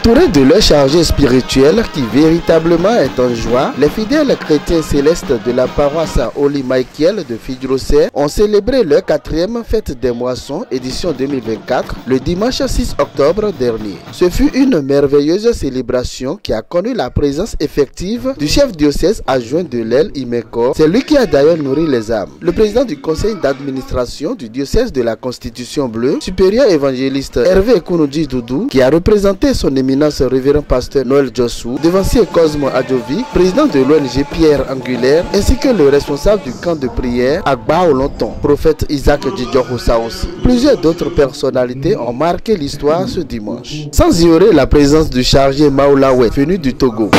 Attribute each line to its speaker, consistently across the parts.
Speaker 1: Entourés de leur chargé spirituel qui véritablement est en joie, les fidèles chrétiens célestes de la paroisse Holy Michael de Fidjrosser ont célébré leur 4e fête des moissons édition 2024 le dimanche 6 octobre dernier. Ce fut une merveilleuse célébration qui a connu la présence effective du chef diocèse adjoint de l'Aile Imeko. C'est lui qui a d'ailleurs nourri les âmes. Le président du conseil d'administration du diocèse de la Constitution Bleue, supérieur évangéliste Hervé Kounoudji Doudou, qui a représenté son éminence révérend pasteur Noël Jossou, devancier Cosmo Adjovi, président de l'ONG Pierre Angulaire, ainsi que le responsable du camp de prière Agba Olonton, prophète Isaac Djidjoroussa aussi. Plusieurs d'autres personnalités ont marqué l'histoire ce dimanche. Sans ignorer la présence du chargé Maoulawe, venu du Togo.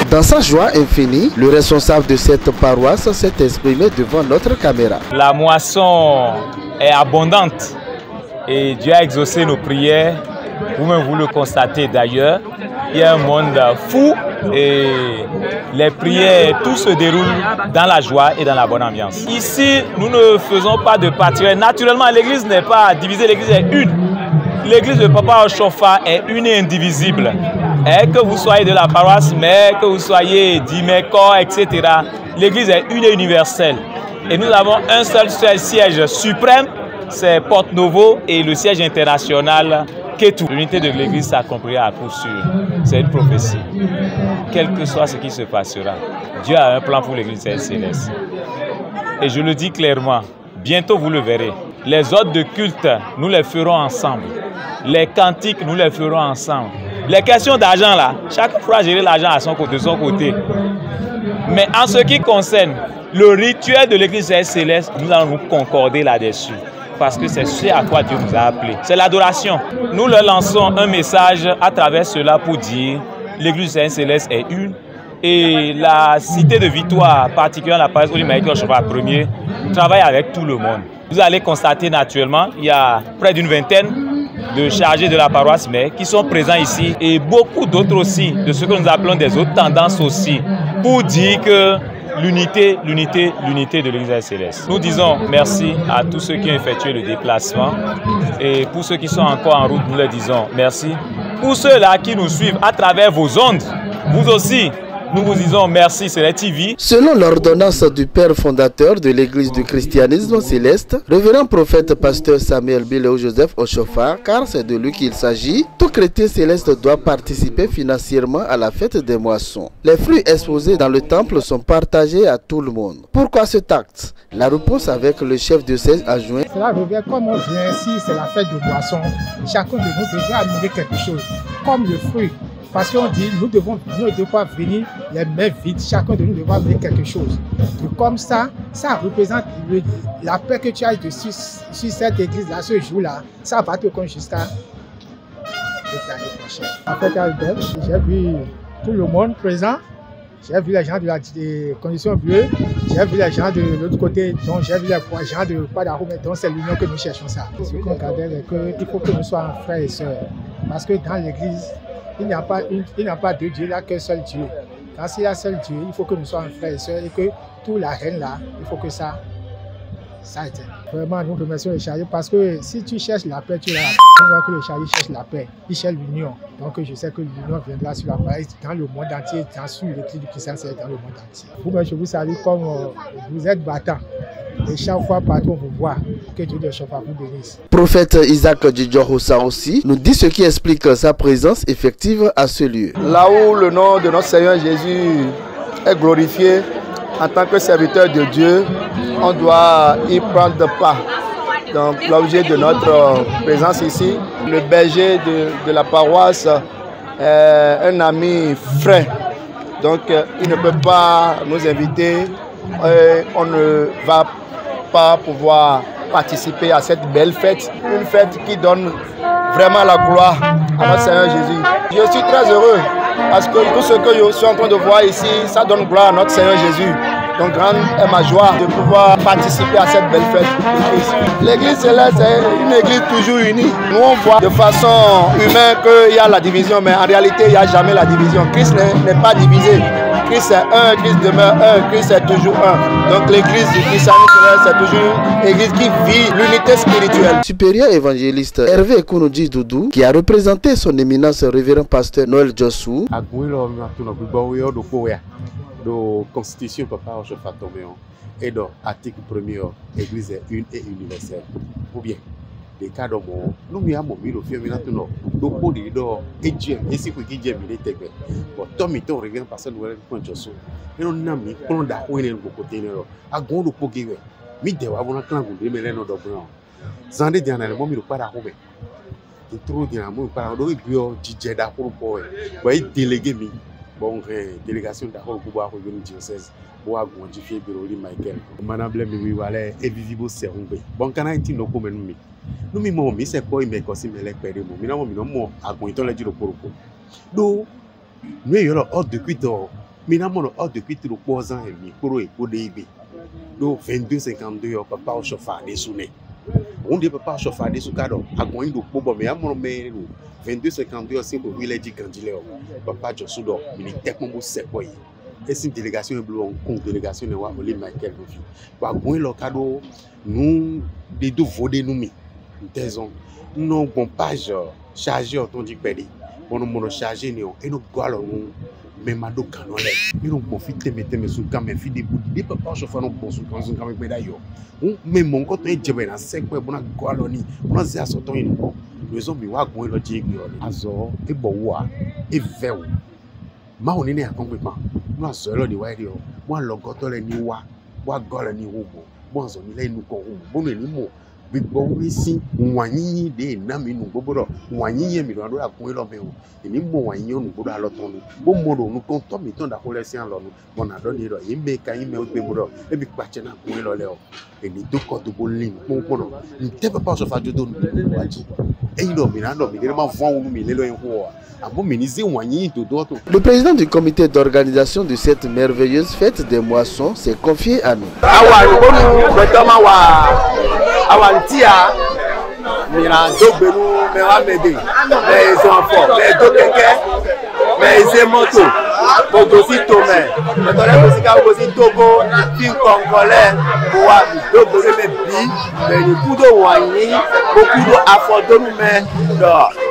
Speaker 1: Dans sa joie infinie, le responsable de cette paroisse s'est exprimé devant notre caméra.
Speaker 2: La moisson est abondante et Dieu a exaucé nos prières. Vous-même vous le constatez d'ailleurs. Il y a un monde fou et les prières, tout se déroule dans la joie et dans la bonne ambiance. Ici, nous ne faisons pas de parties. Naturellement, l'église n'est pas divisée, l'église est une. L'église de Papa Oshofa est une et indivisible. Et que vous soyez de la paroisse, mais que vous soyez d'Imeko, etc. L'église est une et universelle. Et nous avons un seul siège suprême, c'est Porte Novo, et le siège international, Ketou. L'unité de l'église s'accomplira à coup sûr. C'est une prophétie. Quel que soit ce qui se passera, Dieu a un plan pour l'église céleste. Et je le dis clairement, bientôt vous le verrez. Les hôtes de culte, nous les ferons ensemble. Les cantiques, nous les ferons ensemble. Les questions d'argent, là, chacun pourra gérer l'argent de son côté. Mais en ce qui concerne le rituel de l'église céleste, nous allons nous concorder là-dessus. Parce que c'est ce à quoi Dieu nous a appelés. C'est l'adoration. Nous leur lançons un message à travers cela pour dire l'église céleste est une. Et la cité de Victoire, particulièrement la paroisse Holy Michael Oshofa premier, travaille avec tout le monde. Vous allez constater naturellement, il y a près d'une vingtaine de chargés de la paroisse mais qui sont présents ici et beaucoup d'autres aussi, de ce que nous appelons des autres tendances aussi, pour dire que l'unité de l'église céleste. Nous disons merci à tous ceux qui ont effectué le déplacement et pour ceux qui sont encore en route, nous leur disons merci. Pour ceux-là qui nous suivent à travers vos ondes, vous aussi, nous vous disons merci, c'est la TV.
Speaker 1: Selon l'ordonnance du père fondateur de l'église du christianisme céleste, révérend prophète pasteur Samuel Biléo Joseph Oshofa, car c'est de lui qu'il s'agit, tout chrétien céleste doit participer financièrement à la fête des moissons. Les fruits exposés dans le temple sont partagés à tout le monde. Pourquoi cet acte? La réponse avec le chef diocèse adjoint.
Speaker 3: Cela revient comme on vient ici, c'est la fête de moisson. Chacun de nous devrait amener quelque chose, comme le fruit. parce qu'on dit nous ne devons pas venir les mains vides, chacun de nous devra amener quelque chose. Donc, comme ça représente la paix que tu as sur cette église-là, ce jour-là, ça va te conduire jusqu'à l'année prochaine. En fait, Albert, j'ai vu tout le monde présent, j'ai vu les gens des conditions bleues, j'ai vu les gens de l'autre côté, donc j'ai vu les gens de Padarou, donc c'est l'union que nous cherchons ça. Ce qu'on regarde, c'est qu'il faut que nous soyons frères et sœurs, parce que dans l'église, il n'y a pas deux dieux, il n'y a qu'un seul Dieu. Quand il y a un seul Dieu, il faut que nous soyons frères et sœurs et que tout la reine là, il faut que ça éteint. Vraiment, nous remercions le Charlie parce que si tu cherches la paix, tu as la paix. On voit que le Charlie cherche la paix, il cherche l'union. Donc je sais que l'union viendra sur la paix dans le monde entier, sur l'église du Christ, c'est dans le monde entier. Vous, je vous salue comme vous êtes battants. Et chaque fois partout on vous voit, que Dieu de Chofa vous bénisse.
Speaker 1: Prophète Isaac Djidjohosa aussi nous dit ce qui explique sa présence effective à ce lieu.
Speaker 4: Là où le nom de notre Seigneur Jésus est glorifié, en tant que serviteur de Dieu, on doit y prendre part. Donc l'objet de notre présence ici, le berger de la paroisse est un ami frère. Donc il ne peut pas nous inviter, on ne va pas pouvoir participer à cette belle fête. Une fête qui donne vraiment la gloire à notre Seigneur Jésus. Je suis très heureux parce que tout ce que je suis en train de voir ici, ça donne gloire à notre Seigneur Jésus. Donc grande est ma joie de pouvoir participer à cette belle fête. L'église céleste est une église toujours unie. Nous on voit de façon humaine qu'il y a la division, mais en réalité il n'y a jamais la division. Christ n'est pas divisé. Christ est un, Christ demeure un, Christ est toujours un. Donc l'église du Christ c'est toujours une église qui vit l'unité spirituelle.
Speaker 1: Supérieur évangéliste Hervé Kounoudji Doudou, qui a représenté son éminence révérend pasteur Noël Djossou.
Speaker 5: La constitution papa Chofa Toméon et dans l'article 1er, l'église est une et universelle. Ou bien, les cas de mon, nous avons mis le film maintenant, donc pour les deux, et Dieu, et si vous dites Dieu, il est égal. Bon, Tommy, ton revient par ce nouvel point de chose. Et on a mis, on a oué le côté, à Gondo Pogé, Mide, à mon clan, vous devez l'en d'obran. Zandé dernièrement, il ne pas à Robert. Il trouve dernièrement, par un bio, DJ d'Apollo Poe, voyez, délégué, bon, délégation d'Apollo pour voir le diocèse. Pour modifier le bureau de Michael. Madame Blemi, voilà, et visible, c'est rompé. Bon, quand on dit nos communes, nous m'avons mis c'est quoi, mais quand c'est les pères, nous n'avons mis à pointer le dire pour le coup. Donc, nous avons hors de cuite, mais nous avons hors de cuite le poison et le pour et pour des donc 22,52 papa au chauffard des sounés. On ne peut pas chauffer des sous-cadres à Gouin de Pobo, mais à mon mère, 22,52 c'est pour lui, dit Candileo, papa Josudo, militaire comme vous c'est quoi. Et c'est une délégation une délégation de Oli Michael Nofi. Par Gouin le cadeau, nous, des deux vaudés nous mis. Nous n'avons pas chargé autant de pédé. On nous chargé et nous galons même à dos canolé. Nous nous profitons de mes sous caméras, des bouts de papa chauffeur nous pour sous caméras médaille. Même mon côté est déjà dans 5 mois, on a galoni, on a zéro sortant une fois. Nous avons mis à Gouin le tigre, Azor, et Boa, et Véo. Ma on est à complètement. Moi seul de Wadio, moi le goto le niwa, moi gola ni rubo, moi zoni le nous ko bon ni mo. Big bon ici, wanyi de nami nous bobo, wanyi mi do a ko lo me o. Ni mo wanyi nous bodo a lo ton. Bon modo nous comptons mi ton da ko le si an lo nu. Bon na do ni do yimbe kan yime o gbe bodo. E bi pache na ko lo le o. E ni do ko to bo lin mo bodo. Ni te papa so fa jodo nu waji. E ndo mi na do mi de ma vont mi le lo en ko.
Speaker 1: Le président du comité d'organisation de cette merveilleuse fête des moissons s'est confié à nous.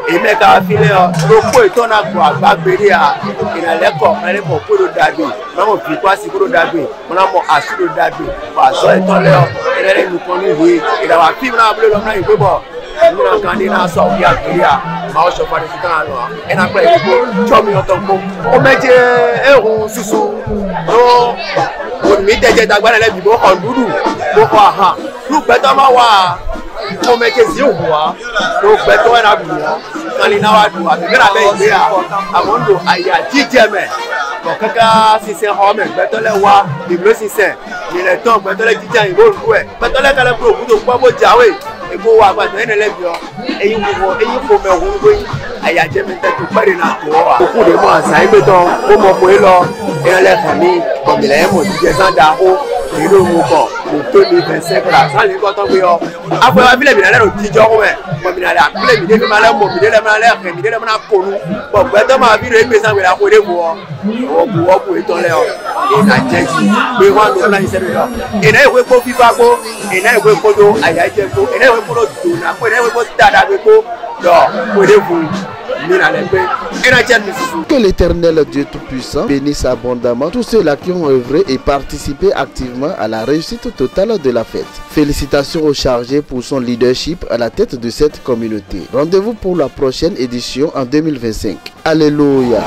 Speaker 4: Et mais quand il est le est on a quoi babéri à il a l'école elle est pour le dabi non on peut pas si pour le dabi on a mon assis le dabi parce que on là elle nous connaît oui il a fille là bleu là il peut bon nous on candidat ça il y a ma je pas de temps là et après il faut chomi en tant que on met un sous non on met des dagba là bibo on doudou pour ha nous peut ma wa on met des yeux donc béton et la kan lè náwó àdùn àbẹ̀bẹ̀ rà bẹ́ẹ̀ ìgbé àwọn lò àyà jíjẹ mẹ́ kọ̀ọ̀kankan sísẹ́ ọmọ gbẹ́tọ́lẹ̀ wá ìgbó sísẹ́ ìrẹ̀ tán gbẹ́tọ́lẹ̀ jíjẹ ìbò òrùkú ẹ̀ gbẹ́tọ́lẹ̀ kẹlẹ́ kúrò kú tó gbọ́ bó jáwé ìbò wa àgbàdo ẹ̀ nílẹ̀ bíọ́ eyín kò mẹ́wọ́n gbóyìn àyà jẹ́ mi tẹ́ tó pẹ́rẹ́ náà tó wà. òkú lè mọ àṣà ìgbé tán ó mọ̀ pé lọ ìrẹ̀lẹ̀ kàn ní ọ̀gbìnlẹ̀ ẹ̀ mọ̀ jíjẹ sáńdà ó ìlú òun kọ̀ kò tó ní fẹsẹ̀ kúrà sáà ní kọ́ tán gbé ọ. afọ ẹ bílẹ̀ bìnrin lẹ́nu tíjọ́ kọ́ mẹ́ mọ̀mìnira bílẹ̀ mi dé fi máa lẹ́ mọ̀ mi dé lẹ́mọ̀ lẹ́ kẹ́ mi dé lẹ́mọ̀ náà kọ́nu bọ̀ gbẹ́tọ́ máa bí rẹ̀ gbé sáńgbé àpò ìdè wọ̀ ọ̀bù ètò lẹ́ ọ ìnà jẹ́jì pé wọ́n lọ náà ìṣẹ́lẹ̀ lọ. ìnà ìwé kó fífa kó ìnà ìwé kó tó àyà jẹ́ kó ìnà ìwé kó tó dùnà kó ìnà ìwé kó dáadáa gbé kó lọ kó ìdè fún
Speaker 1: Que l'Éternel Dieu Tout-Puissant bénisse abondamment tous ceux-là qui ont œuvré et participé activement à la réussite totale de la fête. Félicitations au chargé pour son leadership à la tête de cette communauté. Rendez-vous pour la prochaine édition en 2025. Alléluia.